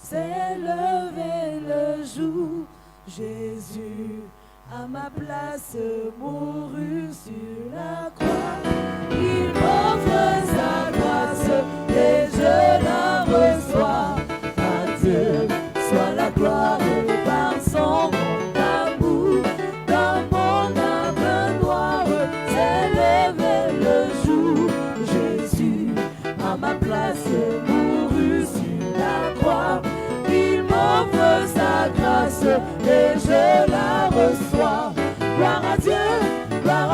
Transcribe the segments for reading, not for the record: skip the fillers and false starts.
s'est levé le jour. Jésus, à ma place, mourut sur la croix. Il m'offre sa grâce et je la reçois. À Dieu soit la gloire par son grand amour. Dans mon âme noire s'est levé le jour. Jésus, à ma place, mourut sur la croix. Il m'offre sa grâce et je la reçois. Gloire à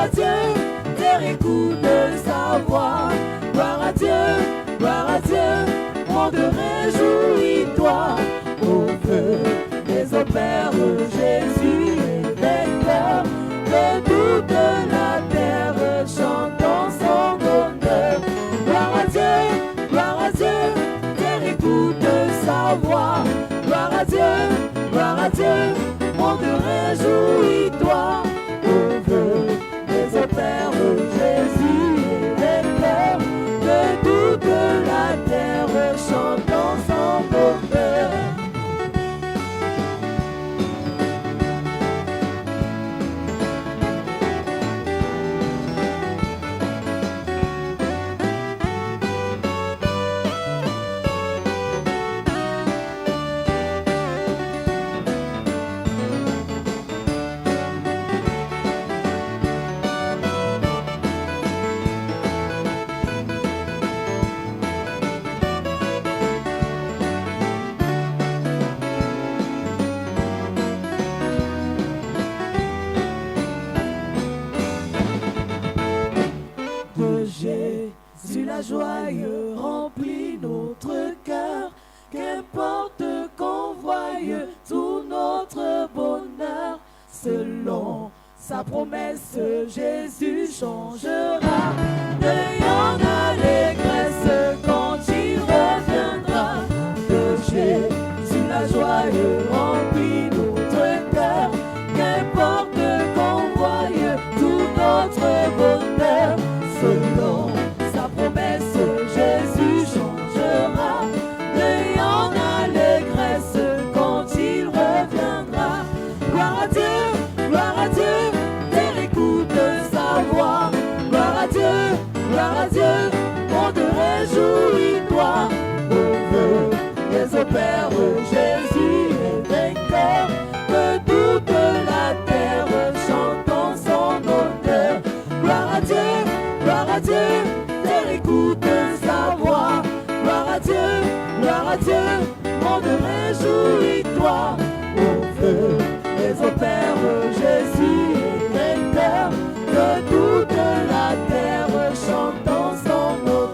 Dieu, terre écoute sa voix. Gloire à Dieu, monde réjouis-toi. Au feu des opères, Jésus est vainqueur. Que toute la terre chantons son honneur. Gloire à Dieu, terre écoute sa voix. Gloire à Dieu, monde réjouis-toi. Au feu des opères, Jésus est vainqueur. Que toute la terre chantons son honneur. Jésus, la joie remplit notre cœur. Qu'importe qu'on voie tout notre bonheur. Selon sa promesse, Jésus changera. N'ayons d'allégresse quand il reviendra. De Jésus, la joie remplit notre cœur. Qu'importe qu'on voie tout notre bonheur. Selon sa promesse, Jésus changera. N'ayons d'allégresse quand il reviendra. Gloire à Dieu, terre écoute sa voix. Gloire à Dieu, monde réjouis-toi. Au feu des opères, Jésus est vainqueur. Que toute la terre chantons son honneur. Gloire à Dieu, terre écoute sa voix. Gloire à Dieu, monde réjouis-toi. Au feu des opères, Jésus est vainqueur. Que toute la terre chantons son honneur.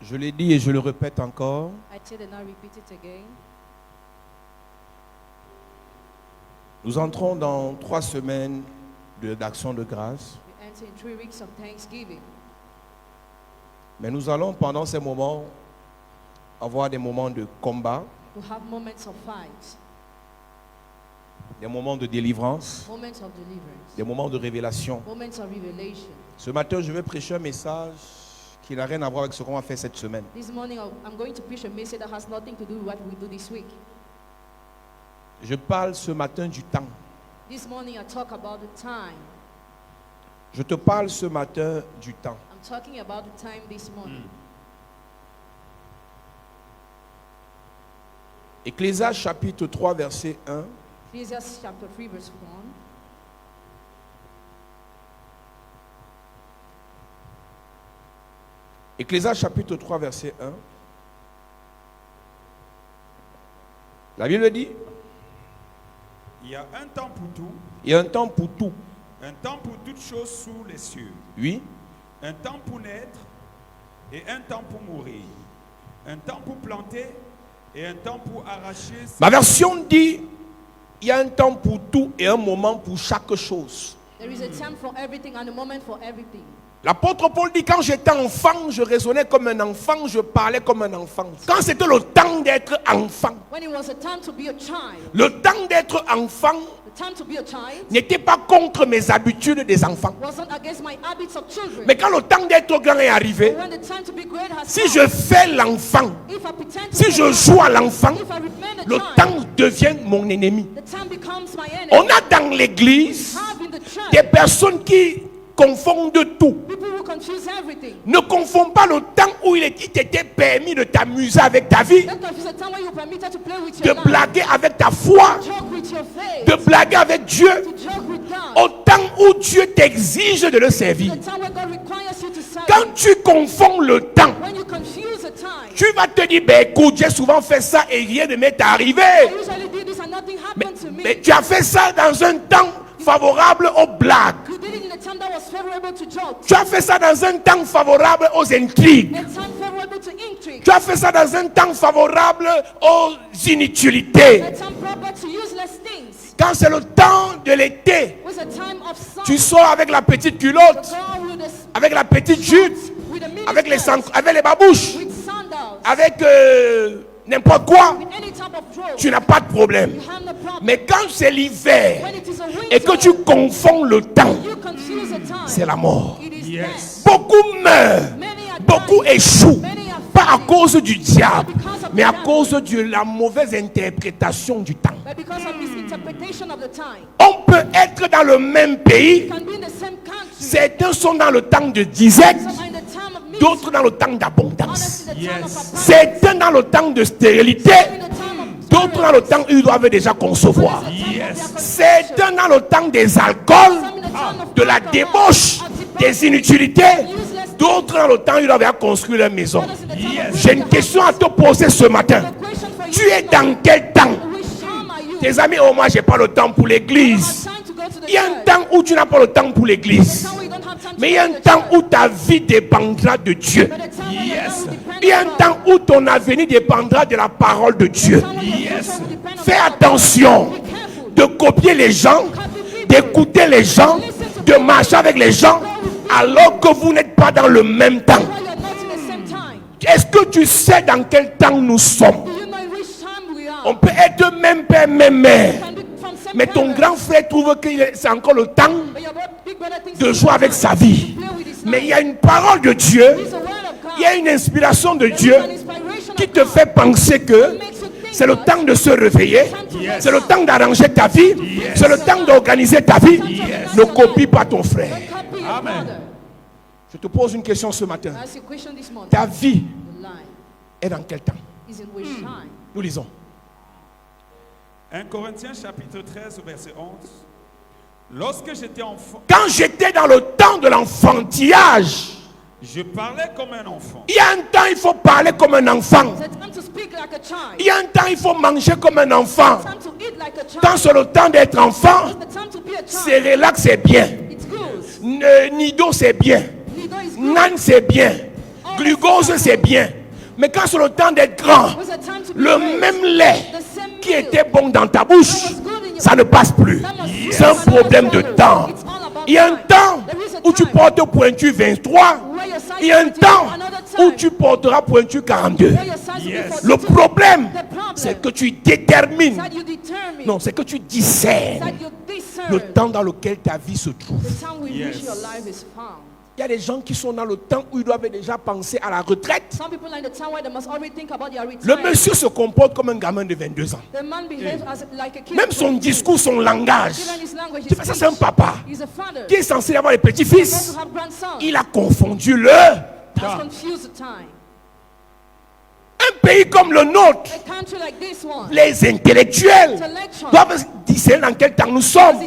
Je l'ai dit et je le répète encore. I said and I repeat it again. Nous entrons dans 3 semaines d'action de grâce. We enter in 3 weeks of Thanksgiving. Mais nous allons pendant ces moments avoir des moments de combat, To have moments of fight, des moments de délivrance, moments of deliverance, des moments de révélation. moments of revelation. Ce matin, je vais prêcher un message qui n'a rien à voir avec ce qu'on va faire cette semaine. This morning I'm going to preach a message that has nothing to do with what we do this week. Je parle ce matin du temps. This morning I talk about the time. Je te parle ce matin du temps. I'm talking about the time this morning. Ecclésiaste chapitre 3 verset 1. Ecclesiastes chapter 3 verse 1. Ecclésiaste chapitre 3 verset 1. La Bible dit: Il y a un temps pour tout, Il y a un temps pour tout. un temps pour toutes choses sous les cieux, Oui. un temps pour naître et un temps pour mourir, un temps pour planter et un temps pour arracher. Ma version dit, il y a un temps pour tout et un moment pour chaque chose. There is a time for everything and a moment for everything. L'apôtre Paul dit, quand j'étais enfant, je raisonnais comme un enfant, je parlais comme un enfant. Quand c'était le temps d'être enfant, When it was a time to be a child, le temps d'être enfant the time to be a child n'était pas contre mes habitudes des enfants. wasn't against my habits of children. Mais quand le temps d'être grand est arrivé, But when the time to be great has si come, je fais l'enfant, if I pretend to si be je a joue child, à l'enfant, if I remain a le child, temps devient mon ennemi. the time becomes my enemy. On a dans l'église Have in the church des personnes qui confondent tout. people who confuse everything. Ne confonds pas le temps où il t'était permis de t'amuser avec ta vie, Don't confuse the time when you permitted to play with de your life, blaguer avec ta foi, joke with your faith, de blaguer avec Dieu, to joke with God. au temps où Dieu t'exige de le servir. The time when God requires you to serve. Quand tu confonds le temps, When you confuse the time. tu vas te dire, ben écoute, j'ai souvent fait ça et rien ne m'est arrivé. I usually did this and nothing happened to me. Mais tu as fait ça dans un temps favorable aux blagues. You did it in a time that was favorable to jokes. Tu as fait ça dans un temps favorable aux intrigues. A time favorable to intrigue. Tu as fait ça dans un temps favorable aux inutilités. A time proper to useless things. Quand c'est le temps de l'été, Was a time of sun. tu sors avec la petite culotte, Go with the avec la petite jupe, with the mini avec les, skirts, avec les babouches, with sandals, avec n'importe quoi. with any type of robe. Tu n'as pas de problème. You have no problem. Mais quand c'est l'hiver When it is a winter, et que tu confonds le temps, you confuse the time. c'est la mort. It is Yes. Beaucoup meurent, Many are beaucoup dying. échouent. Many are Pas à falling. cause du diable, Because of mais the à devil. cause de la mauvaise interprétation du temps. But because of misinterpretation of the time. On peut être dans le même pays, You can be in the same country. certains sont dans le temps de disette, Some are in the time of ministry. d'autres dans le temps Others d'abondance. in the time Yes. of abundance. Certains dans le temps de stérilité, In the time of d'autres dans le temps où ils doivent déjà concevoir. Yes. Certains dans le temps des alcools, de la débauche, des inutilités, d'autres dans le temps où ils doivent déjà construire leur maison. J'ai une question à te poser ce matin. Tu es dans quel temps? Tes amis, oh moi j'ai pas le temps pour l'église. Il y a un temps où tu n'as pas le temps pour l'église. Mais il y a un temps où ta vie dépendra de Dieu. Il y a un temps où ton avenir dépendra de la parole de Dieu. Fais attention de copier les gens, d'écouter les gens, de marcher avec les gens, alors que vous n'êtes pas dans le même temps. Est-ce que tu sais dans quel temps nous sommes? On peut être même père, même mère. Mais ton grand frère trouve que c'est encore le temps de jouer avec sa vie. Mais il y a une parole de Dieu, il y a une inspiration de Dieu qui te fait penser que c'est le temps de se réveiller, c'est le temps d'arranger ta vie, c'est le temps d'organiser ta vie. Ne copie pas ton frère. Amen. Je te pose une question ce matin. Ta vie est dans quel temps? Nous lisons. 1 Corinthiens chapitre 13 verset 11. Lorsque j'étais enfant, Quand j'étais dans le temps de l'enfantillage, je parlais comme un enfant. il y a un temps il faut parler comme un enfant. Il y a un temps il faut manger comme un enfant. Quand c'est le temps d'être enfant, c'est relax, c'est bien. Nido, c'est bien. Nan, c'est bien. Glugose, c'est bien. Mais quand c'est le temps d'être grand, le même lait qui était bon dans ta bouche, ça ne passe plus. C'est un problème de temps. Il y a un temps où tu portes pointu 23. Il y a un temps où tu porteras pointu 42. Le problème, c'est que tu détermines. Non, c'est que tu discernes le temps dans lequel ta vie se trouve. Il y a des gens qui sont dans le temps où ils doivent déjà penser à la retraite. Le monsieur se comporte comme un gamin de 22 ans. Même son discours, son langage. Tu fais ça, c'est un papa qui est censé avoir des petits-fils. Il a confondu le temps. Un pays comme le nôtre, les intellectuels doivent discerner dans quel temps nous sommes.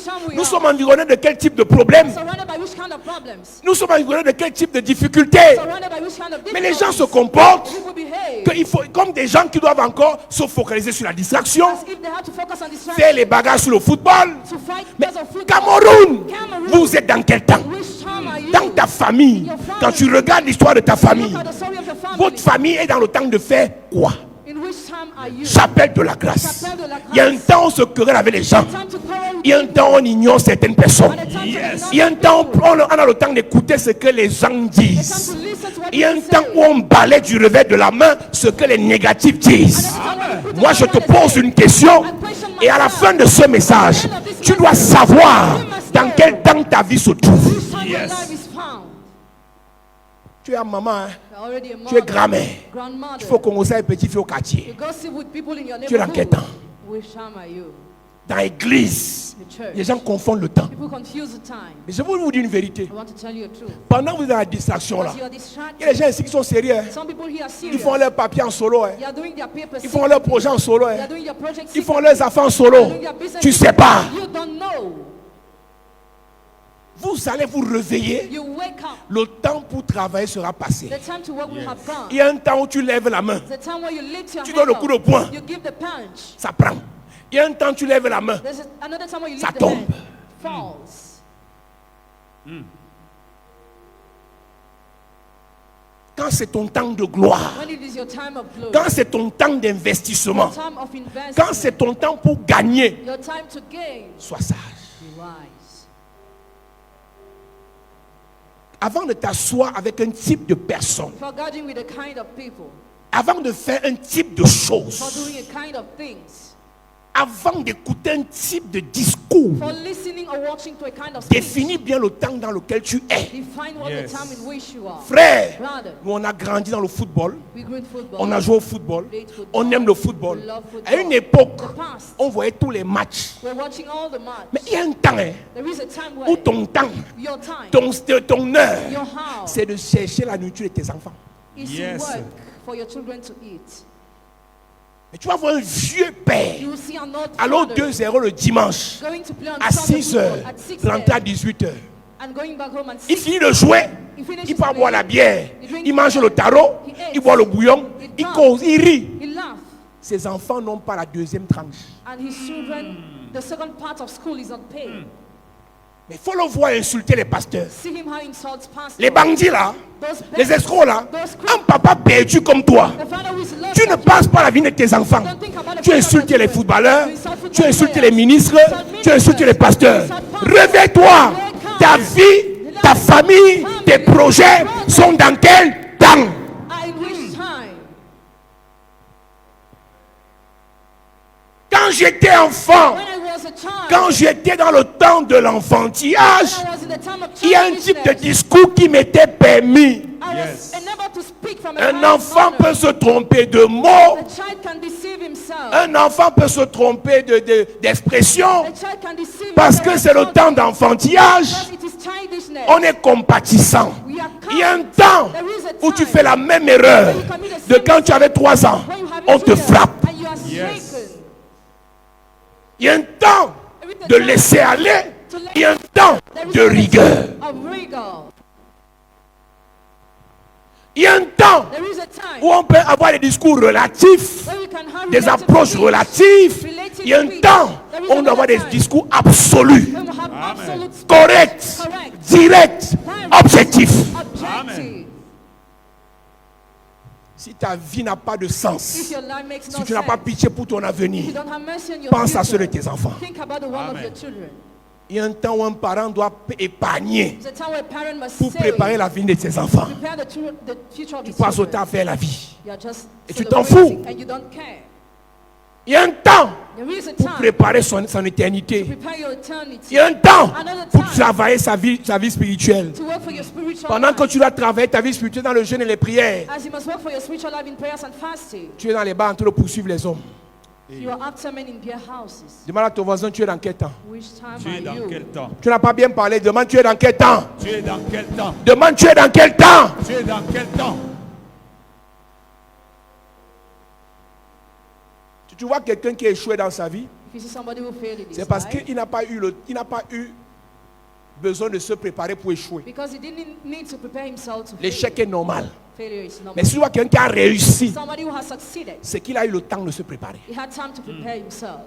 which time we Nous are. sommes environnés de quel type de problème? Surrounded by which kind of problems. Nous sommes environnés de quel type de difficultés? Surrounded by which kind of Mais les gens se difficulties. comportent People behave que il faut, comme des gens qui doivent encore se focaliser sur la distraction, as if they have to focus on faire distraction. les bagarres sur le football. To fight Mais because of football. Cameroun, Cameroun. vous êtes dans quel temps? Which time are you? Dans ta famille, quand tu regardes l'histoire de ta famille, Look at the story of your family. votre famille est dans le temps de faire quoi? In which time are you? Chapelle de la grâce. Chapelle de la grâce. Il y a un temps où on se querelle avec les gens. Time to quarrel. Il y a un temps où on ignore certaines personnes. And a time to ignore Il y a un temps où people. on a le temps d'écouter ce que les gens A time disent. to listen to what Il y a un people temps say. où on balaie du revers de la main ce que les négatifs disent. Moi, je te pose une question et à la fin de ce message, tu dois savoir dans quel temps ta vie se trouve. Which time your life is found. Tu es maman, hein? You're already a Tu es mother, grand-mère. grandmother. Il faut commencer avec petit fille au quartier. You go sit with people in your Tu es dans neighborhood. quel temps? Which time are you? Dans l'église, The church. les gens confondent le temps. People confuse the time. Mais je veux vous dire une vérité. I want to tell you the truth. Pendant que vous êtes dans la distraction là, As you are il y a distracted, des gens ici qui sont sérieux. Hein. some people here are Ils serious. font leur papier en solo. Hein. They are doing their papers. Ils font leurs projets en solo. They Hein. are doing their projects. Ils font leurs affaires en solo. Tu sais pas. You don't know. Vous allez vous réveiller. You wake up. Le temps pour travailler sera passé. The time to work will have gone. Il y a un temps où tu lèves la main. The time where you lift your Tu hand donnes le up, coup de poing. you give the punch. Ça prend. Il y a un temps où tu lèves la main. There's another time where you Ça lift the tombe. hand. Falls. Quand c'est ton temps de gloire. When it is your time of glory. Quand c'est ton temps d'investissement. Time of investment. Quand c'est ton temps pour gagner. Your time to gain. Sois sage. Be wise. Avant de t'asseoir avec un type de personne. For guarding with a kind of people. Avant de faire un type de For choses. doing a kind of things. Avant d'écouter un type de discours. For listening or watching to a kind of speech. Définis bien le temps dans lequel tu es. Define what Yes. the time in which you are. Frère, Brother, nous on a grandi dans le football. we grew in football. On a joué au football. Played football. On aime le football. We love football. À une époque, The past. on voyait tous les matchs. We're watching all the match. Mais il y a un temps hein, There is a time où where ton temps, your time, ton heure, your house c'est de chercher la nourriture de tes enfants. is Yes. to work for your children to eat. Et tu vas voir un vieux père, You will see an old allô father 2-0 le dimanche, going to play on à Sunday 6 football heures, at 6 rentrer à a.m. 18 heures. and going back home and Il sit. finit de jouer, He finishes il part playing. boire la bière, He drinks il mange beer. le tarot, He ate. il boit le bouillon, He il talks. cause, il rit. He laughs. Ses enfants n'ont pas la deuxième tranche. And his children, the second part of school is not paid. Mais il faut le voir insulter les pasteurs. See him how he insults pastors. Les bandits là, Those les beggars, escrocs là, those un papa perdu comme toi. The father who is lost Tu ne at penses pas à la vie de tes enfants. Don't think about the Tu future insultes of your les children. footballeurs, You insult football tu insultes players. les ministres, You insult tu insultes les ministers. pasteurs. You insult pastors. Réveille-toi. Wake up. Ta vie, ta famille, tes projets sont dans quel temps? Ah, in which time? Quand j'étais enfant, When I was a child. quand j'étais dans le temps de l'enfantillage, When I was in the time of il y a un type de childishness, discours qui m'était permis. I Yes. was unable to speak from a Un kind of enfant honor. peut se tromper de mots. A child can deceive himself. Un enfant peut se tromper d'expression. A child can deceive Parce himself. que c'est le temps d'enfantillage. Because it is childishness. On est compatissant. We are Il y a un kind. temps There is a où tu time fais la même erreur when you commit the de same quand tu avais 3 ans. when you have On it te freedom frappe. and you are Yes. shaken. Il y a un temps de laisser aller. Il y a un temps There is de a rigueur. of rigor. Il y a un temps There is a time où on peut avoir des discours relatifs, where we can have des relative approches speech. relatives. Il y a un temps où on doit avoir des discours absolus, When we have absolute speech. corrects, Correct. directs, objectifs. Objective. Si ta vie n'a pas de sens, If your life makes no si tu n'as pas sense, pitié pour ton if you avenir, don't have mercy on your pense à ceux de future, tes enfants. think about the one of Amen. your children. Il y a un temps où un parent doit épargner It's a time where a parent must pour save, préparer l'avenir de ses enfants. prepare the future of Tu his passes au temps à children. faire la vie. You are just Et tu t'en celebrating fous. and you don't care. Il y a un temps There is a pour time préparer son éternité. prepare your eternity. Il y a un temps Another pour time travailler sa vie spirituelle. to work for your spiritual Pendant que life. tu dois travailler ta vie spirituelle dans le jeûne et les prières, As you must work for your spiritual life in prayers and fasting. tu es dans les bars en train de poursuivre les hommes. You are after men in beer houses. Demande à ton voisin, tu es dans quel temps? Which time Tu es are dans you? quel temps? Tu n'as pas bien parlé. Demande, tu es dans quel temps? Tu es dans quel temps? Demande, tu es dans quel temps? Tu es dans quel temps? Tu vois quelqu'un qui a échoué dans sa vie, If If you see somebody who failed in his C'est parce life, qu'il n'a pas eu besoin de se préparer pour échouer. because he didn't need to prepare himself to L'échec fail. est normal. Failure is normal. Mais si tu vois quelqu'un qui a réussi, Somebody who has succeeded, c'est qu'il a eu le temps de se préparer. he had time to prepare himself.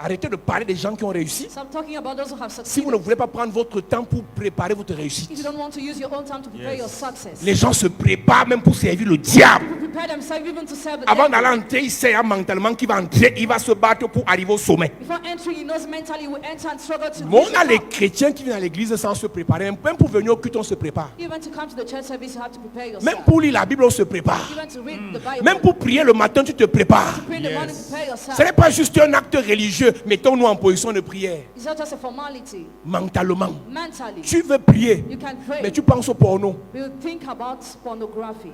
Arrêtez de parler des gens qui ont réussi. So I'm talking about those who have Si vous ne succeeded. voulez pas prendre votre temps pour préparer votre If réussite, you don't want to use your own time to prepare your success, les gens se préparent même pour servir le diable. people prepare themselves even to serve the Avant devil. d'aller entrer, il sait mentalement qu'il va entrer, il va se battre pour arriver au sommet. Before entering, he knows mentally he will enter and struggle to Mais reach on a the les top. chrétiens qui viennent à l'église sans se préparer. Même pour venir au culte, on se prépare. Even to come to the church service, you have to prepare yourself. Même pour lire la Bible, on se prépare. Even to read the Bible, Même pour prier le matin, tu te prépares. pray in the morning, prepare yourself. Ce n'est pas juste un acte religieux. Mettons-nous en position de prière. It's not just a formality. Mentalement. Mentally, Tu veux prier, you can pray. mais tu penses au porno. You think about pornography.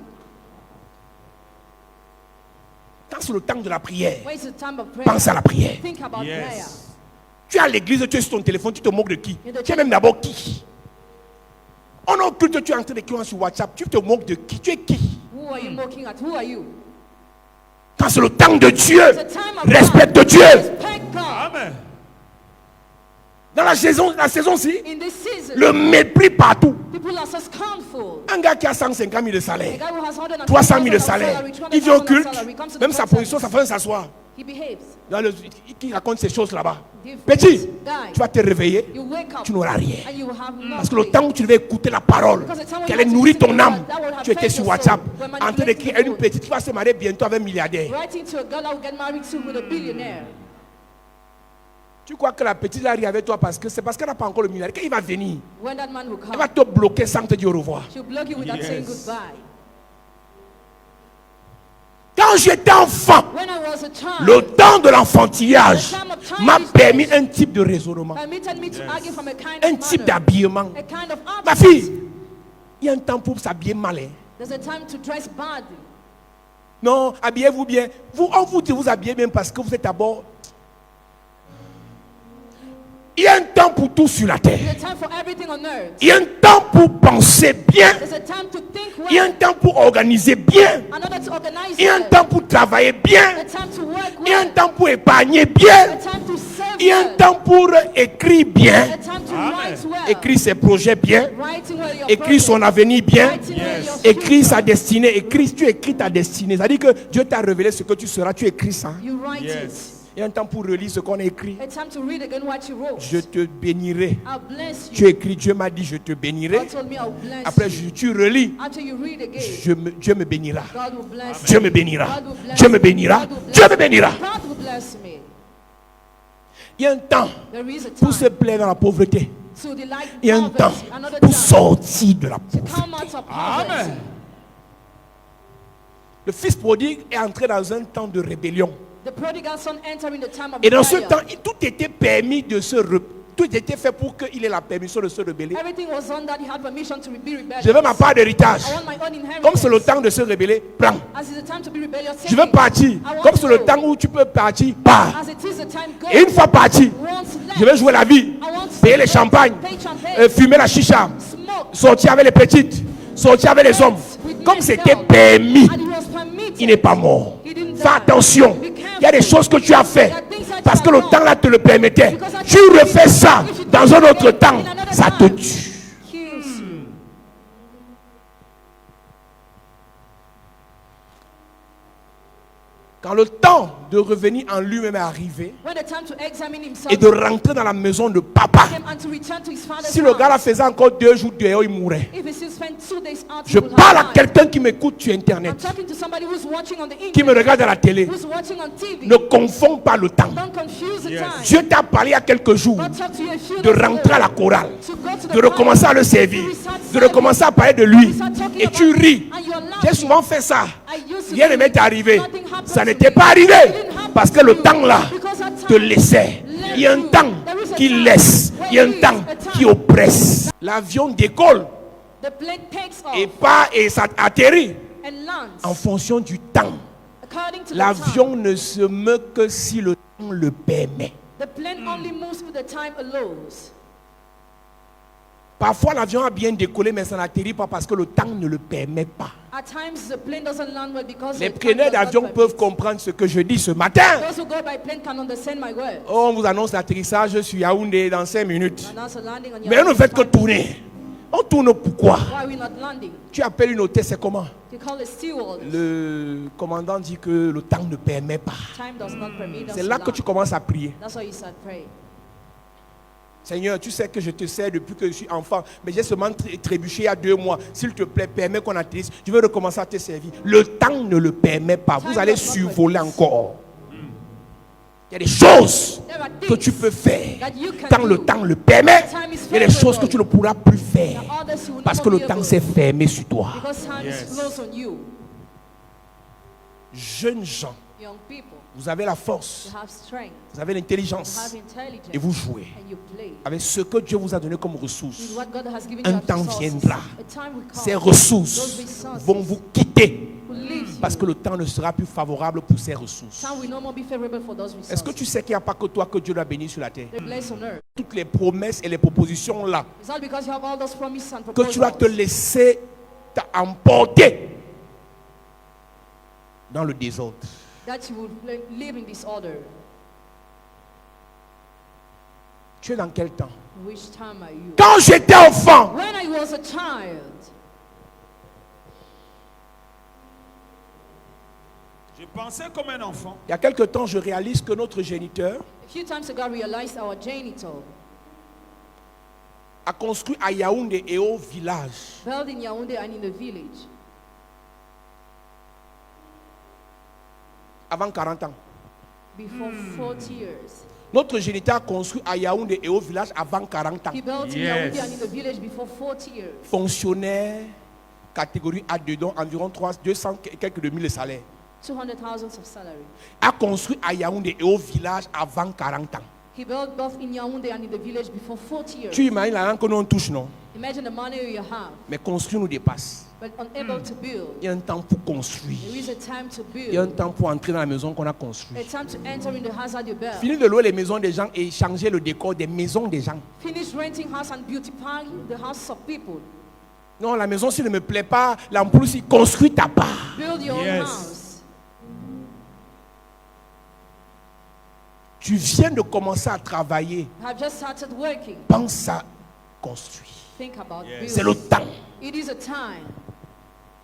Quand c'est le temps de la prière, When it's the time of prayer, pense à la prière. think about prayer. Yes. Tu es à l'église, tu es sur ton téléphone, tu te moques de qui? Tu es même d'abord qui? On occulte, tu es en train d'écrire sur WhatsApp, tu te moques de qui? Tu es qui? Who are you mocking at? Who are you? Quand c'est le temps de Dieu, It's the time of respecte God. Dieu. Respect God. Amen. Dans la saison-ci, In this season, le mépris partout. people are so scornful. Un gars qui a 150 000 de A salaire, guy who has 150,000 300 000 de of salaire, salary, il vient au 200,000 culte, salary, comes to the même sa church position, ça fait s'asseoir. He behaves. Qui raconte ces choses là-bas. Different. Petit, Guy, tu vas te réveiller, you wake up tu n'auras rien. and you will have Parce que le nothing. temps où tu devais écouter la parole, Because the time when qu'elle you ait have to nourri listen to ton the âme, word, that will have tu étais fed sur your WhatsApp, soul. When en train manipulating d'écrire à une the petite qui va se marier bientôt avec un milliardaire. Writing to a girl that will get married soon with a billionaire. Tu crois que la petite arrive avec toi parce que c'est parce qu'elle n'a pas encore le milliardaire. Quand il va venir, When that man will elle come, va te bloquer sans te dire au revoir. she'll block you without Yes. saying goodbye. Quand j'étais enfant, When I was a child, le temps de l'enfantillage m'a permis un type de raisonnement, permitted me to argue from a kind un of type manner, d'habillement. a kind of Ma attitude. fille, il y a un temps pour s'habiller mal. Hein. There's a time to dress badly. Non, habillez-vous bien. On vous dit vous habillez bien parce que vous êtes d'abord. Il y a un temps pour tout sur la terre. There's a time for everything on earth. Il y a un temps pour penser bien. There's a time to think Il y a un well. temps pour organiser bien. Another to organize Il y a un well. temps pour travailler bien. A time to work Il y a un well. temps pour épargner A bien. time to serve Il y a un well. temps pour écrire bien. A time to write well. Écrire ses projets bien. Writing well your Écrire son project. avenir bien. Writing well your Écrire sa future. destinée. Tu écris ta destinée. C'est-à-dire que Dieu t'a révélé ce que tu seras. Tu écris ça. You write Yes. Il y a un temps pour relire ce qu'on a écrit. it. A time to read again what you wrote. Je te bénirai. I'll bless you. Tu écris, Dieu m'a dit, je te bénirai. God told me I'll bless Après, you. tu relis, After you read again, Dieu me bénira. God will bless Dieu you. me bénira. God will bless Dieu me me. bénira. God will bless Dieu me me. bénira. God will bless me. Il y a un temps There is a pour se time plaire dans la pauvreté. to delight Il y a un temps poverty. Another pour time sortir de la to pauvreté. come out of poverty. Amen. Le fils prodigue est entré dans un temps de rébellion. The prodigal son entering the time of Et dans ce rebellion. temps, tout était permis de tout était fait pour qu'il ait la permission de se rebeller. Everything was done that he had permission to be rebellious. Je veux ma part d'héritage. I want my own inheritance. Comme c'est le temps de se rebeller, prends. As it's the time to be rebellious, Je take veux it. partir. I want Comme to c'est le go. temps où tu peux partir, pars. As it is the time, go. Et une fois parti, Once left, je vais jouer la vie, I want to payer les go. champagnes, Pay champagne, fumer la chicha, smoke, sortir avec les petites, sortir avec les hommes. with Comme men c'était girls. permis, And he was permitted. il n'est pas mort. He didn't Fais die. attention. Be careful. Il y a des choses que tu as fait There are things that parce you que le have temps done. là te le permettait. Because that Tu time refais ça if you do dans it un again autre temps, in another ça te time. tue. Kills you. Quand le temps de revenir en lui-même est arrivé When the time to examine himself et de rentrer dans la maison de papa, came and to return to his father's si le gars là house, faisait encore 2 jours dehors, il mourrait. if he still spent 2 days out, Je he would parle à have died. quelqu'un qui m'écoute sur I'm Internet, talking to somebody who's watching on the qui me internet, regarde à la télé. who's watching on TV. Ne confonds pas le temps. Don't confuse the Yes. time. Dieu t'a parlé il y a quelques jours God talked to you a few de days ago rentrer à la chorale, to go to the de recommencer à le servir, de recommencer à parler de lui. Et tu ris. J'ai souvent fait ça. Rien ne m'est arrivé. Ça n'était pas arrivé parce que le temps là te laissait. Il y a un temps qui laisse. Il y a un temps qui oppresse. L'avion décolle The plane takes off et part et ça atterrit and lands en fonction du temps. according to the time. L'avion ne se meut que si le temps le permet. The plane only moves with the time allows. Parfois, l'avion a bien décollé, mais ça n'atterrit pas parce que le temps ne le permet pas. At times, the plane doesn't land well because Les the time preneurs does not d'avion permit. peuvent comprendre ce que je dis ce matin. Those who go by plane can understand my words. Oh, on vous annonce l'atterrissage sur Yaoundé dans 5 minutes. And also landing on Mais on ne fait que your tourner. On tourne pourquoi? Why are we not landing? Tu appelles une hôtesse, c'est comment? You call the steward. Le commandant dit que le temps ne permet pas. Time does not permit us C'est to là que land. tu commences à prier. That's why you start praying. Seigneur, tu sais que je te sers depuis que je suis enfant, mais j'ai seulement trébuché il y a 2 mois. S'il te plaît, permets qu'on atterrisse. Je veux recommencer à te servir. Le temps ne le permet pas. Vous allez survoler encore. Il y a des choses There are que tu things peux faire that you can quand le do. temps le permet. Time is Il y a des choses que favorable. tu ne pourras plus faire There are others you will parce not que le be temps able. s'est fermé sur toi. Because time Yes. is close on you. Jeunes gens, Young people, vous avez la force, you have strength, vous avez you l'intelligence have intelligence, et vous jouez and you play. avec ce que Dieu vous a donné comme With ressources. what God has given Un you as temps resources. viendra. A time will come. Ces Those ressources resources vont vous quitter will leave you. parce que le temps ne sera plus favorable pour ces ressources. Time will no more be favorable for those resources. Est-ce que tu sais qu'il n'y a pas que toi que Dieu doit bénir sur la terre? They're blessed on earth. Toutes les promesses et les propositions là, It's not because you have all those promises and que proposals tu vas te laisser emporter dans le désordre. that you will live in disorder. Tu es dans quel temps? Which time are you? Quand j'étais enfant, When I was a child, Je pensais comme un enfant. il y a quelque temps, je réalise que notre géniteur a few times ago I realized our janitor a construit à Yaoundé et au village built in Yaoundé and in the village avant 40 ans. before 40 years. Notre géniteur a construit à Yaoundé et au village avant 40 ans. He built in Yes. Yaoundé and in the village before 40 years. Fonctionnaire, catégorie A2, donc environ 200 et quelques de mille de salaire. 200,000 of salary. A construit à Yaoundé et au village avant 40 ans. He built both in Yaoundé and in the village before 40 years. Tu imagines l'argent que nous on touche, non? Imagine the money you have, Mais construire nous dépasse. but unable to build. Il y a un temps pour construire. There is a time to Il y a un build. temps pour entrer dans la maison qu'on a A construite. time to enter in the house that you built. Fini de louer les maisons des gens et changer le décor des maisons des gens. Finish renting house and beautifying the houses of people. Non, la maison, s'il ne me plaît pas, l'ampoule, si construis ta part. Build your Yes. own house. Tu viens de commencer à travailler. You have just started working. Pense à construire. Think about Yes. C'est building. le temps. It is a time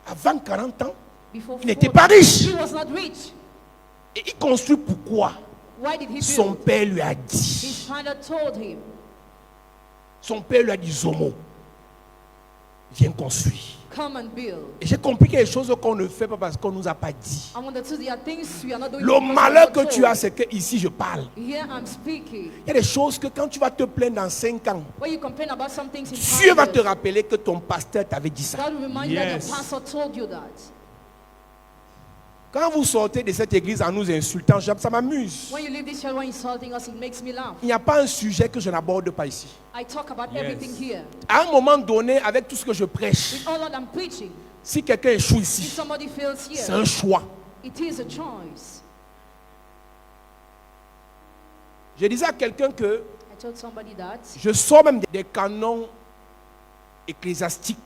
Avant 40 ans, before il n'était 40. pas riche. He was not rich. Et il construit pourquoi? Why did he Son build? père lui a His dit. father told him. Son père lui a dit, Zomo, viens construire. Come and build. Et j'ai compris qu'il y a des choses qu'on ne fait pas parce qu'on ne nous a pas dit. I understood there are things we are not doing. Le because we are malheur not que tu told. as, c'est que ici je parle. Here I'm speaking. Il y a des choses que quand tu vas te plaindre dans 5 ans, When you complain about some things in Dieu va te years, rappeler que ton pasteur t'avait dit ça. God will remind you that Yes. your pastor told you that. Quand vous sortez de cette église en nous insultant, ça m'amuse. When you leave this church, when insulting us, it makes me laugh. Il n'y a pas un sujet que je n'aborde pas ici. I talk about Yes. everything here. À un moment donné, avec tout ce que je prêche, With all that I'm preaching, si quelqu'un échoue if ici, somebody fails c'est here, un choix. it is a choice. Je disais à quelqu'un que I told somebody that je sors même des canons ecclésiastiques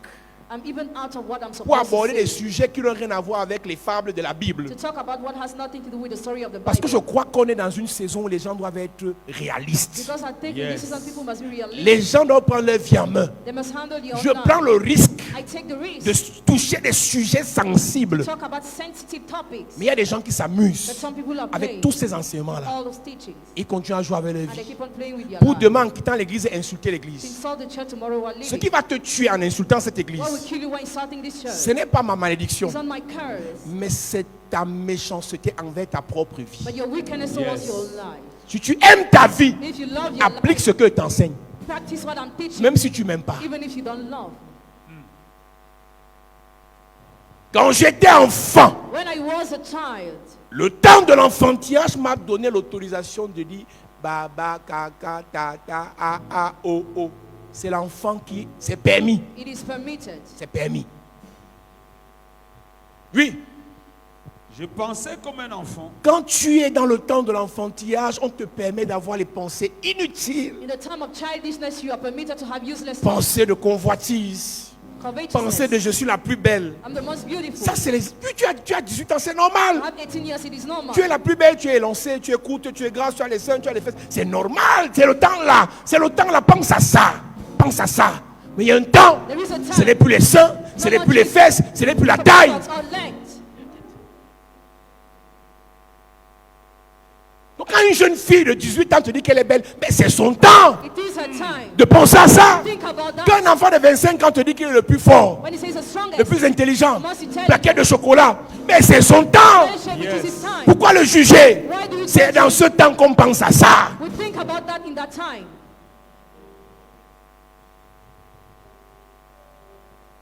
I'm even out of what I'm pour supposed aborder to des say. sujets qui n'ont rien à voir avec les fables de la Bible. To talk about what has nothing to do with the story of the Parce que je Bible. crois qu'on est dans une saison où les gens doivent être réalistes. Because I think in Yes. this season people must be realistic. Les gens doivent prendre leur vie en main. They must handle their Je own prends life. le risque I take the risk de toucher des sujets sensibles. to talk about sensitive topics. Mais il y a des gens qui But s'amusent some people are avec playing tous ces enseignements-là. all those teachings. Ils continuent à jouer avec leur And they vie. keep on playing with their Pour life. demain, en quittant l'église, et insulter To l'église. insult the church tomorrow while Ce leaving. qui va te tuer en insultant cette église, What will kill you when insulting this church? ce n'est pas ma malédiction, It's not my curse, mais c'est ta méchanceté envers ta propre vie. but your wickedness towards Yes. your life. Si tu aimes ta vie, If you love your applique life, ce que t'enseigne, practice what I'm teaching, même si tu m'aimes pas. even if you don't love. Quand j'étais enfant, When I was a child, le temps de l'enfantillage m'a donné l'autorisation de dire baba, kaka, tata, a, a, o, o. C'est l'enfant qui, c'est permis, it is permitted. c'est permis. Oui, Je pensais comme un enfant. Quand tu es dans le temps de l'enfantillage, on te permet d'avoir les pensées inutiles. In the time of childishness, you are permitted to have useless thoughts. Pensée de convoitise. Pensée Covetousness. de je suis la plus belle. I'm the most beautiful. Ça, c'est les... tu as 18 ans, c'est I normal. have 18 years, it is normal. Tu es la plus belle, tu es élancée, tu es courte, tu es grasse, tu as les seins, tu as les fesses. C'est normal, c'est le temps là. C'est le temps là, pense à ça. Pense à ça. Mais il y a un temps, There is a time. ce n'est plus les seins, ce n'est plus les fesses, ce n'est plus la taille. Or length. Donc quand une jeune fille de 18 ans te dit qu'elle est belle, mais c'est son temps It is her time. de penser à ça. Think about that. Quand un enfant de 25 ans te dit qu'il est le plus fort, When he says the strongest, le plus intelligent, most intelligent, paquet de chocolat, mais c'est son temps. it is his time. Pourquoi le juger? Why do you C'est dans ce temps qu'on pense à ça. We think about that in that time.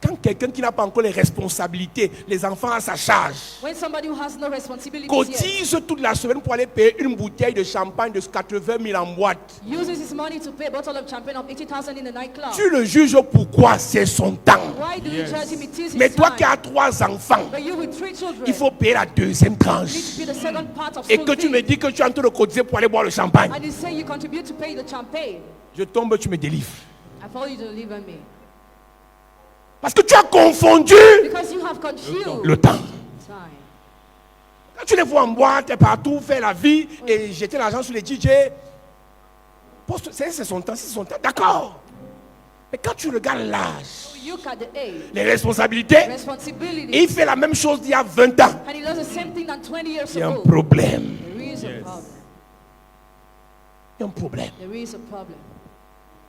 Quand quelqu'un qui n'a pas encore les responsabilités, les enfants à sa charge, When somebody who has no responsibilities yet cotise toute la semaine pour aller payer une bouteille de champagne de 80 000 en boîte, uses his money to pay a bottle of champagne of 80,000 in the nightclub, tu le juges pourquoi? C'est son temps. why do you judge him? It is Mais his toi time. qui as 3 enfants, But you with 3 children, il faut payer la deuxième you tranche. need to pay the second part of Et school que tu me fee. dis que tu es en train de cotiser pour aller boire le champagne. And you say you contribute to pay the champagne. Je tombe, tu me délivres. I follow you to deliver me. Parce que tu as confondu Because you have confused le temps. time. Quand tu les vois en boîte et partout, faire la vie et jeter l'argent sur les DJ, c'est son temps, c'est son temps, d'accord. Mais quand tu regardes l'âge, You look at the age, les responsabilités, et responsibility, il fait la même chose d'il y a 20 ans, and he does the same thing than 20 years il y a un ago. problème. There is a problem. Il y a un problème. There is a problem.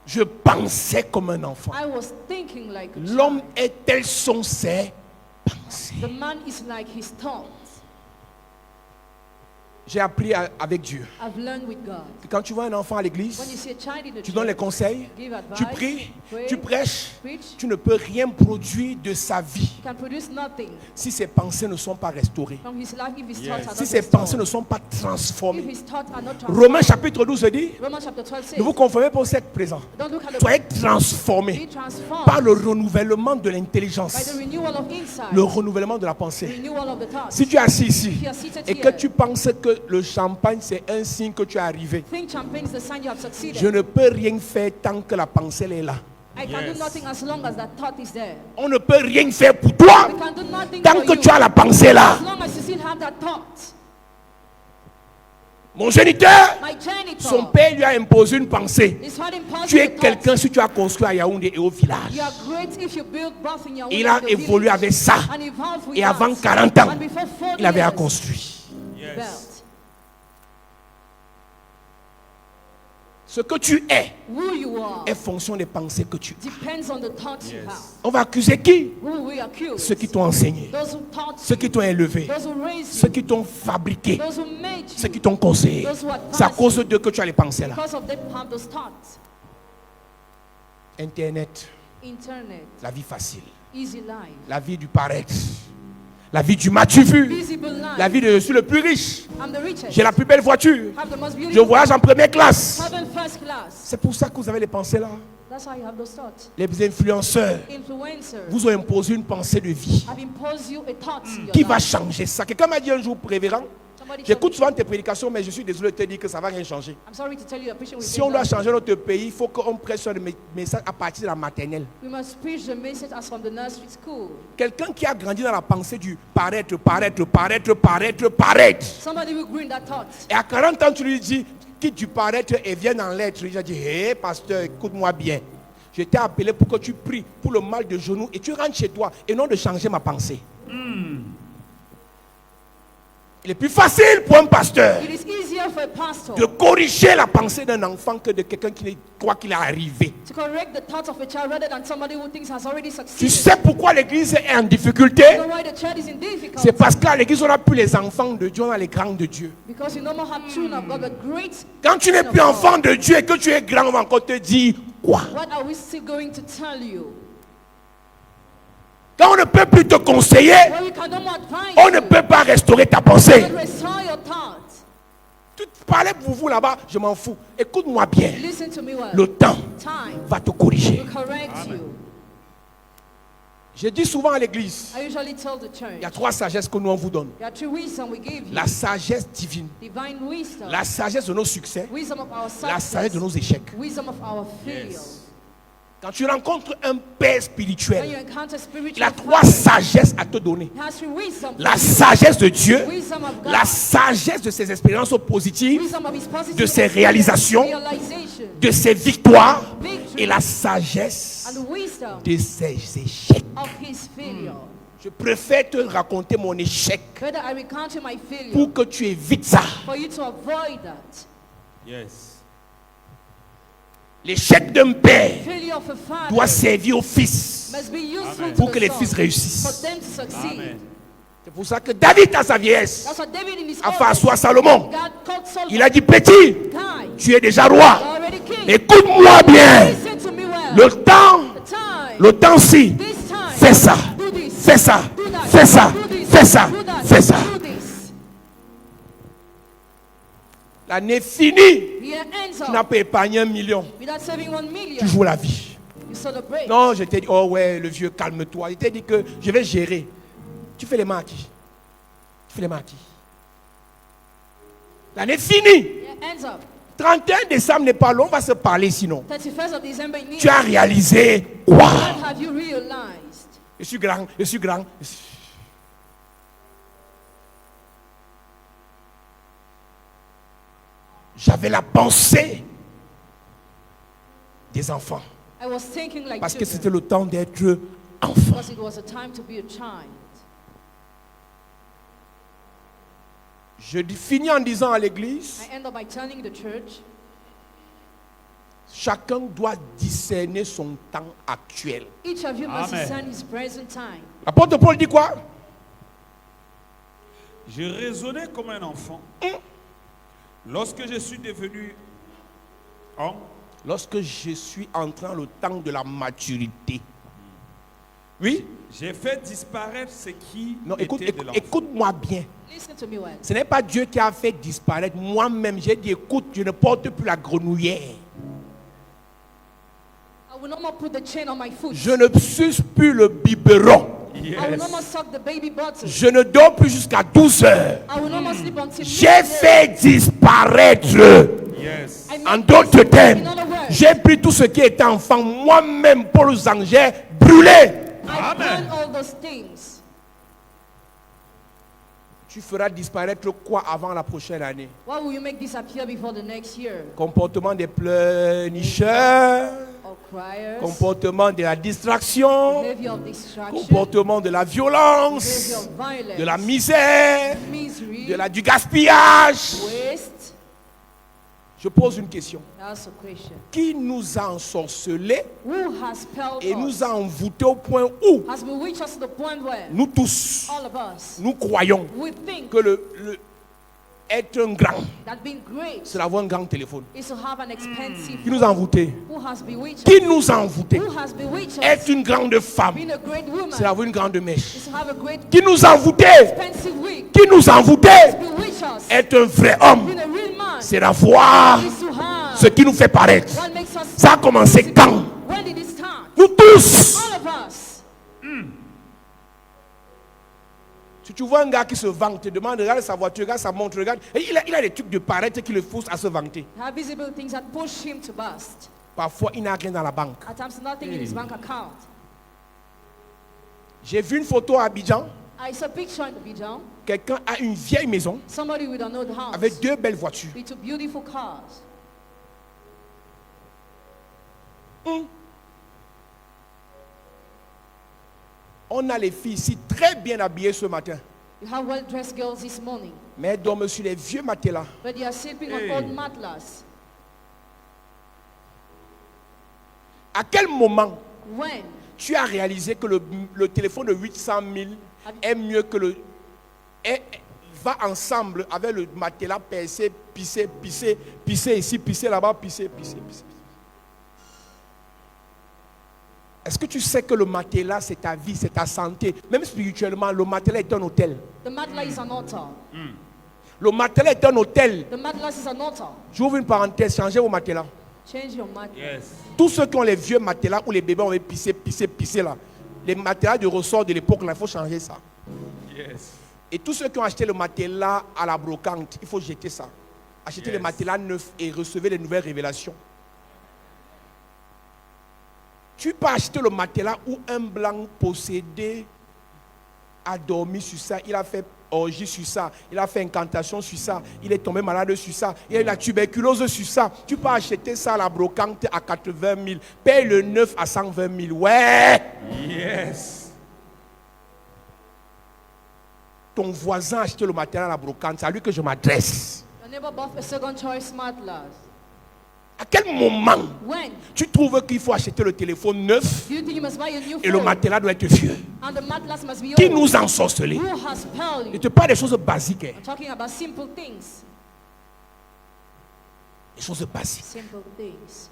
Je pensais comme un enfant. I was thinking like a L'homme child. est tel sont ses pensées. The man is like his thoughts. J'ai appris avec Dieu. I've learned with God. Que quand tu vois un enfant à When you l'église, see a child in the tu donnes les church, conseils, give advice, tu pries, pray, tu prêches, preach, tu ne peux rien produire de sa vie he can produce nothing si ses pensées ne sont pas restaurées. from his life if his thoughts are Si not ses pensées ne restored. sont pas If transformées. his thoughts are not Romains transformed. chapitre 12 dit, Romans chapter 12 says, ne vous conformez pas au siècle présent. don't look at the Soyez transformés be transformed par le renouvellement de by l'intelligence, the renewal of insight, le renouvellement de la pensée. renewal of the thoughts. Si tu es assis ici If you are seated et que here, tu penses que le champagne c'est un signe que tu es arrivé, think champagne is the sign you have succeeded. je ne peux rien faire tant que la pensée elle est là. I can Yes. do nothing as long as that thought is there. On ne peut rien faire pour toi We can do nothing tant for que you tu as la pensée là. as long as you still have that thought. Mon géniteur, My janitor, son père lui a imposé une pensée. his heart imposed Tu es the quelqu'un thought. si tu as construit à Yaoundé et au village. You are great if you build both in your Il own a and the évolué village. avec ça. And evolved with Et avant that. 40 ans, And before 40 il avait à years, construire. Yes. built. Ce que tu es Who you are est fonction des pensées que tu as. depends on the thoughts you Yes. have. On va accuser qui? Who we accuse? Ceux qui t'ont enseigné, Those who taught ceux you. qui t'ont élevé, Those who raised ceux you. qui t'ont fabriqué, Those who made ceux you. qui t'ont conseillé. Those who advised C'est à cause d'eux que tu as les pensées là. Because of them have those thoughts. Internet, Internet, la vie facile, easy life, la vie du paraître, la vie du m'as-tu vu, visible life. la vie de je suis le plus riche, I'm the richest. j'ai la plus belle voiture, Have the most je beautiful. voyage en première classe. Have first class. C'est pour ça que vous avez les pensées là. That's how you have those thoughts. Les influenceurs Influencers vous ont imposé une pensée de vie have imposed you a thought in your qui va life. changer ça. Quelqu'un m'a dit un jour, révérend, Somebody told j'écoute me- souvent tes prédications, mais je suis désolé de te dire que ça ne va rien changer. I'm sorry to tell you, preaching with Si on doit example. changer notre pays, il faut qu'on presse le message à partir de la maternelle. We must preach the message as from the nursery school. Quelqu'un qui a grandi dans la pensée du paraître, paraître, paraître, paraître, paraître. Somebody will grow in that thought. Et à 40 ans, tu lui dis, quitte du paraître et viens en l'être. Il a dit, hé, pasteur, écoute-moi bien. Je t'ai appelé pour que tu pries pour le mal de genou et tu rentres chez toi et non de changer ma pensée. Il est plus facile pour un pasteur It is easier for a pastor de corriger la pensée d'un enfant que de quelqu'un qui croit qu'il est arrivé. to correct the thoughts of a child rather than somebody who thinks has already Tu succeeded. sais pourquoi l'église est en difficulté? You know why the child is in difficulty? C'est parce qu'à l'église, on n'a plus les enfants de Dieu, on a les grands de Dieu. Because you no more have children of God, but great. Quand tu n'es plus enfant de Dieu et que tu es grand, on va encore te dire quoi? What are we still going to tell you? Quand on ne peut plus te conseiller, Well, we can no more advise on ne you. peut pas restaurer ta pensée. But restore your thoughts. Tu parlais pour vous là-bas, je m'en fous. Écoute-moi bien. Listen to me well. Le temps Time va te corriger. will correct you. Je dis souvent à l'église, I usually tell the il church, y a 3 sagesses que nous on vous donne. there are 3 wisdom we give you. La sagesse divine, Divine wisdom, la sagesse de nos succès, wisdom of our la sagesse de success, nos échecs. wisdom of our failure. Yes. Quand tu rencontres un père When you spirituel, encounter il spiritual a 3 father, sagesses à te donner. he has 3 wisdom. La sagesse de Dieu, Wisdom of God, la sagesse de ses expériences positives, wisdom of his positive de ses experience, réalisations, realization, de ses victoires victory, et la sagesse and wisdom de ses échecs. of his failure. Je préfère te raconter mon échec Whether I recount my failure pour que tu évites ça. for you to avoid that. Yes. L'échec d'un père Failure of a father doit servir au fils must be useful Amen. to pour que the les son, fils for réussissent. them to succeed. Amen. C'est pour ça que David, à sa vieillesse, That's what David in his a old fait age, asseoir Salomon. God called Solomon, Il a dit, petit, Guy, tu es déjà roi. you're already king. Écoute-moi bien. Listen to me well. Le temps, The time, le temps-ci, this time, fais ça, do this, fais ça, do that, fais ça, do this, fais ça, do that, fais ça. do this. L'année finie, Year ends tu n'as up pas épargné 1 million. without saving 1 million. Tu joues la vie. You celebrate. Non, je t'ai dit, oh ouais, le vieux, calme-toi. Je t'ai dit que je vais gérer. Tu fais les mains à qui? Tu fais les mains à qui? L'année finie. Year ends up 31 décembre n'est pas long, on va se parler sinon. 31st of December in Tu as réalisé What quoi? have you realized? Je suis grand, je suis grand. J'avais la pensée des enfants. I was thinking like Parce que children, c'était le temps d'être enfant. because it was a time to be a child. Finis en disant à l'église, I end up by telling the church, chacun doit discerner son temps actuel. each of you must Amen. discern his present time. L'apôtre Paul dit quoi? Je raisonnais comme un enfant. Lorsque je suis devenu homme, Lorsque je suis entré dans le temps de la maturité. Oui? j'ai fait disparaître ce qui Non, était de l'enfant. écoute-moi bien. Listen to me well. Ce n'est pas Dieu qui a fait disparaître. Moi-même, j'ai dit, écoute, je ne porte plus la grenouillère. I will no more put the chain on my foot. Je ne suce plus le biberon. I will no more Yes. suck the baby bottle. Je ne dors plus jusqu'à 12 heures. I will no more sleep until J'ai midnight. fait disparaître. Yes. I En make d'autres this- termes, in other words, j'ai pris tout ce qui était enfant, moi-même, Paul Zanger, brûlé. I Amen. done all those things. Tu feras disparaître quoi avant la prochaine année? What will you make disappear before the next year? Comportement des pleurnicheurs, Or criers, comportement de la distraction, behavior of distraction, comportement de la behavior violence, of violence, de la misère, misery, du gaspillage. waste. Je pose une question. That's a question. Qui nous a ensorcelés Who has spelled et us? nous a envoûtés au point où Has bewitched us to the point where nous tous, all of us, nous croyons we think que être un grand, that being great c'est d'avoir un grand téléphone. is to have an expensive Qui nous a envoûtés? Who has bewitched Qui us? nous a envoûtés? Who has bewitched Être us? une grande femme, Being a great woman c'est d'avoir une grande mèche. is to have a great Qui nous a envoûtés? expensive wig. Qui nous a envoûtés? Bewitch us. Être un vrai homme, Being a real man c'est d'avoir is to have ce qui nous fait paraître. what makes us. Ça a commencé quand? When did it start? Nous tous. All of us. Si tu vois un gars qui se vante, te demande, regarde sa voiture, regarde sa montre, regarde. Et il a des trucs de paraître qui le poussent à se vanter. Have visible things that push him to bust. Parfois, il n'a rien dans la banque. At times, nothing in his bank account. J'ai vu une photo à Abidjan. I saw a picture in Abidjan. Quelqu'un a une vieille maison Somebody with an old house avec 2 belles voitures. with two beautiful cars. On a les filles ici très bien habillées ce matin. You have well-dressed girls this morning, Mais elles dorment sur les vieux matelas. but they are sleeping Hey. on old mattresses. À quel moment When tu as réalisé que le téléphone de 800 000 est mieux que va ensemble avec le matelas percé, pissé ici, pissé là-bas, pissé. Est-ce que tu sais que le matelas, c'est ta vie, c'est ta santé? Même spirituellement, le matelas est un hôtel. the mattress is an altar. Le matelas est un hôtel. The mattress is an altar. J'ouvre une parenthèse, changez vos matelas. Change your mattress. Yes. Tous ceux qui ont les vieux matelas où les bébés ont pissé là, Les matelas de ressort de l'époque, là, il faut changer ça. Yes. Et tous ceux qui ont acheté le matelas à la brocante, il faut jeter ça. Achetez les matelas neufs et recevez les nouvelles révélations. Tu peux acheter le matelas où un blanc possédé a dormi sur ça, il a fait orgie sur ça, il a fait incantation sur ça, il est tombé malade sur ça, il a eu la tuberculose sur ça. Tu peux acheter ça à la brocante à 80 000, paye le neuf à 120 000. Ouais! Yes. Ton voisin a acheté le matériel à la brocante, c'est à lui que je m'adresse. Your neighbor bought a second choice mattress. À quel moment When tu trouves qu'il faut acheter le téléphone neuf do you think you must buy a new et le phone? matériel doit être vieux? And the mattress must be Qui old. nous ensorcelle? Who has spelled Je you? te parle des choses basiques. I'm talking about simple things. Des choses basiques. Simple things.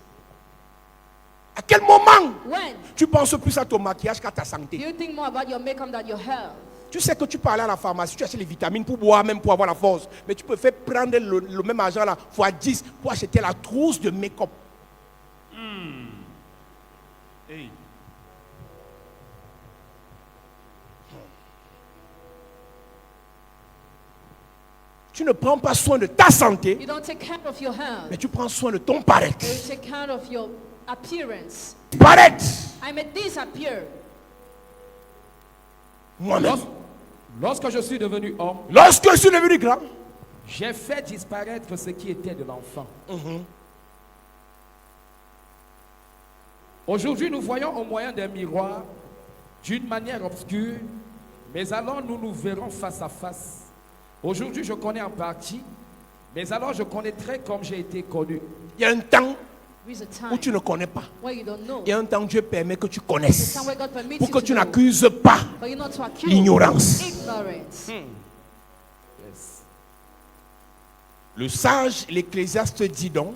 À quel moment When tu penses plus à ton maquillage qu'à ta do santé? you think more about your makeup than your health? Tu sais que tu peux aller à la pharmacie, tu achètes les vitamines pour boire, même pour avoir la force. Mais tu peux faire prendre le même argent là, fois 10 pour acheter la trousse de make-up. Hey. Tu ne prends pas soin de ta santé, You don't take care of your health. mais tu prends soin de ton You paraître. take care of your appearance. Paraître. I may disappear. Moi-même. Lorsque je suis devenu homme, Lorsque je suis devenu grand, j'ai fait disparaître ce qui était de l'enfant. Aujourd'hui, nous voyons au moyen d'un miroir, d'une manière obscure, mais alors nous nous verrons face à face. Aujourd'hui, je connais en partie, mais alors je connaîtrai comme j'ai été connu. il y a un temps There is a où time tu ne connais pas. where you don't know. Il y a un temps où Dieu permet que tu There's a connaisses. time where God permits Pour you que to tu know, n'accuses pas but you're not to accuse l'ignorance. ignorance. Yes. Le sage, l'Ecclésiaste dit donc,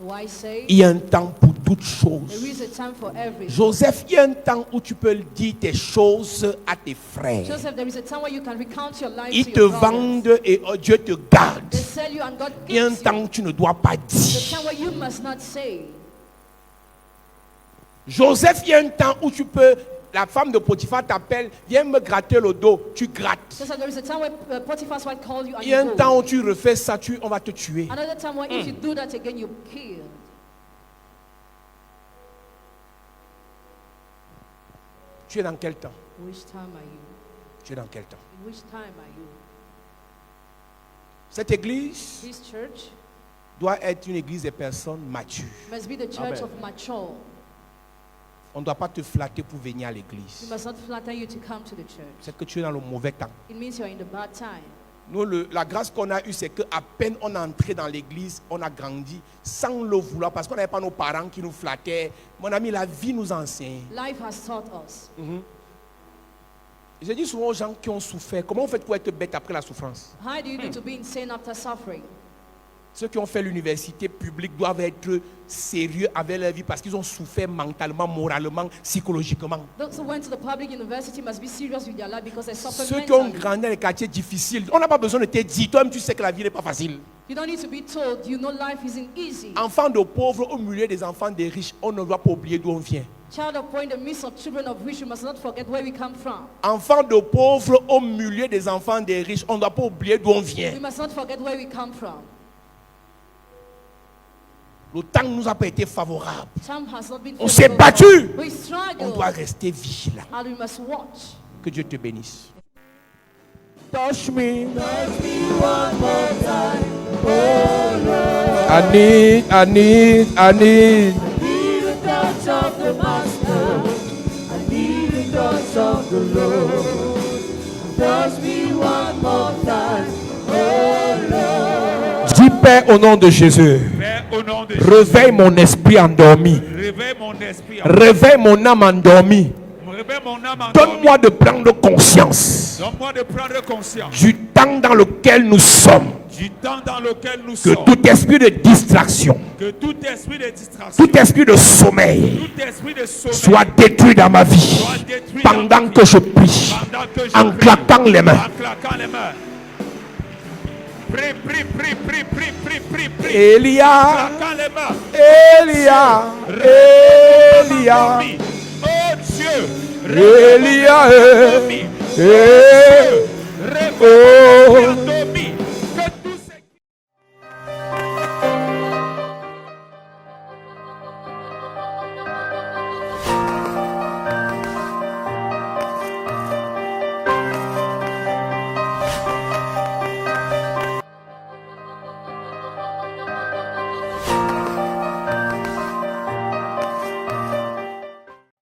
Why say il y a un temps pour toutes there choses. is a time for everything? Joseph, il y a un temps où tu peux dire tes choses à tes frères. Joseph, there is a time where you can recount your life Ils to te your brothers. vendent et Dieu te garde. They sell you and God Il y a un gives temps you. où tu ne dois pas The dire. time where you must not say. Joseph, il y a un temps où tu peux, la femme de Potiphar t'appelle, viens me gratter le dos, tu grattes. Joseph, there is a time where Potiphar's wife called you and Il y a un you go. temps où tu refais ça, on va te tuer. Another time where if you do that again, you're killed. Tu es dans quel temps? Which time are you? Tu es dans quel temps? In which time are you? Cette église This church doit être une église des personnes matures. must be the church Amen. of mature. On ne doit pas te flatter pour venir à You l'église. must not flatter you to come to the church. C'est que tu es dans le mauvais temps. It means you're in the bad time. Nous, la grâce qu'on a eue, c'est qu'à peine on est entré dans l'église, on a grandi sans le vouloir, parce qu'on n'avait pas nos parents qui nous flattaient. Mon ami, la vie nous enseigne. Life has taught us. Je dis souvent aux gens qui ont souffert, comment vous faites pour être bête après la souffrance? How do you do to be insane after suffering? Ceux qui ont fait l'université publique doivent être sérieux avec leur vie parce qu'ils ont souffert mentalement, moralement, psychologiquement. Those who went to the public university must be serious with their life because they suffered Ceux qui ont mentally. grandi dans les quartiers difficiles, on n'a pas besoin de te dire, toi-même tu sais que la vie n'est pas facile. You don't need to be told. You know life isn't easy. Enfants de pauvres au milieu des enfants des riches, on ne doit pas oublier d'où on vient. Child of poor in the midst of children of rich, we must not forget where we come from. Enfants de pauvres au milieu des enfants des riches, on ne doit pas oublier d'où on vient. We must not forget where we come from. Le temps ne nous a pas été favorable. Time has not been On s'est favorable. battu. We On struggle. doit rester vigilant. And we must watch. Que Dieu te bénisse. Touch me. I need. Dis Père au nom de Jésus. Père, au nom de Jésus, Réveille mon esprit endormi. réveille mon esprit. Réveille mon âme endormie. Réveille mon âme endormie. Donne-moi de prendre conscience Donne-moi de prendre conscience du temps dans lequel nous sommes. du temps dans lequel nous Que sommes. tout esprit de distraction, Que tout esprit de distraction, tout esprit de sommeil tout esprit de sommeil soit détruit dans ma vie soit détruit dans pendant ma que vie. je prie, Pendant que je en prie, claquant les mains. en claquant les mains. Prie, prie, prie, prie, prie, prie, prie, prie. Elia, Claquant les mains. Elia, Elia. Oh Dieu, Elia, oh,